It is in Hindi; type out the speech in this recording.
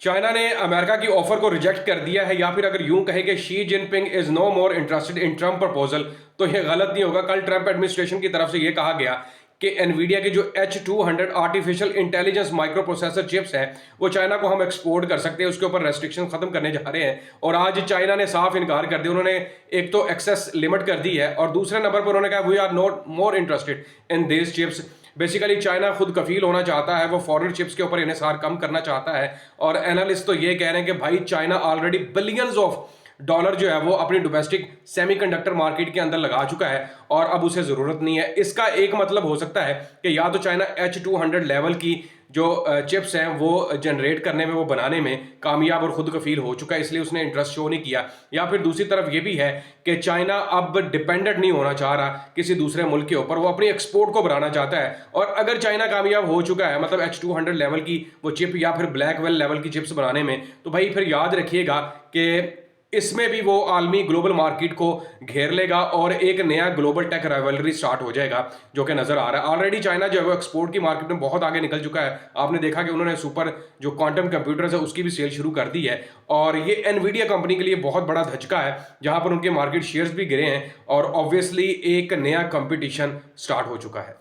चाइना ने अमेरिका की ऑफर को रिजेक्ट कर दिया है, या फिर अगर यूं कहे कि Xi Jinping is no more interested in Trump proposal, तो यह गलत नहीं होगा। कल ट्रम्प एडमिनिस्ट्रेशन की तरफ से यह कहा गया कि एनवीडिया की जो H200 artificial intelligence micro processor chips हैं वो चाइना को हम एक्सपोर्ट कर सकते हैं, उसके ऊपर रेस्ट्रिक्शन खत्म करने जा रहे हैं। और आज चाइना ने साफ इनकार कर दिया, उन्होंने एक तो एक्सेस लिमिट कर दी है और दूसरे नंबर पर उन्होंने कहा we are not more interested in this chips. Basically China खुद कफील होना चाहता है, वो फॉरेन चिप्स के ऊपर इन्हिसार कम करना चाहता है। और एनालिस्ट तो ये कह रहे हैं कि भाई China already billions of dollar जो है वो अपनी डोमेस्टिक सेमीकंडक्टर मार्केट के अंदर लगा चुका है और अब उसे जरूरत नहीं है। इसका एक मतलब हो सकता है कि या तो चाइना H200 लेवल की जो चिप्स हैं वो जनरेट करने में, वो बनाने में कामयाब और खुद कफील हो चुका है, इसलिए उसने इंटरेस्ट शो नहीं किया। या फिर दूसरी तरफ ये भी है कि चाइना अब डिपेंडेंट नहीं होना चाह रहा किसी दूसरे मुल्क के ऊपर, वो अपनी एक्सपोर्ट को बढ़ाना चाहता है। और अगर चाइना कामयाब हो चुका है मतलब H200 लेवल की वो चिप या फिर ब्लैकवेल लेवल की चिप्स बनाने में, तो भाई फिर याद रखिएगा कि इसमें भी वो आलमी ग्लोबल मार्केट को घेर लेगा और एक नया ग्लोबल टेक राइवलरी स्टार्ट हो जाएगा जो कि नजर आ रहा है। ऑलरेडी चाइना जो है वो एक्सपोर्ट की मार्केट में बहुत आगे निकल चुका है। आपने देखा कि उन्होंने सुपर जो क्वांटम कंप्यूटर्स है उसकी भी सेल शुरू कर दी है और ये एनवीडिया कंपनी के लिए बहुत बड़ा धचका है जहां पर उनके मार्केट शेयर्स भी गिरे हैं और ऑब्वियसली एक नया कंपटीशन स्टार्ट हो चुका है।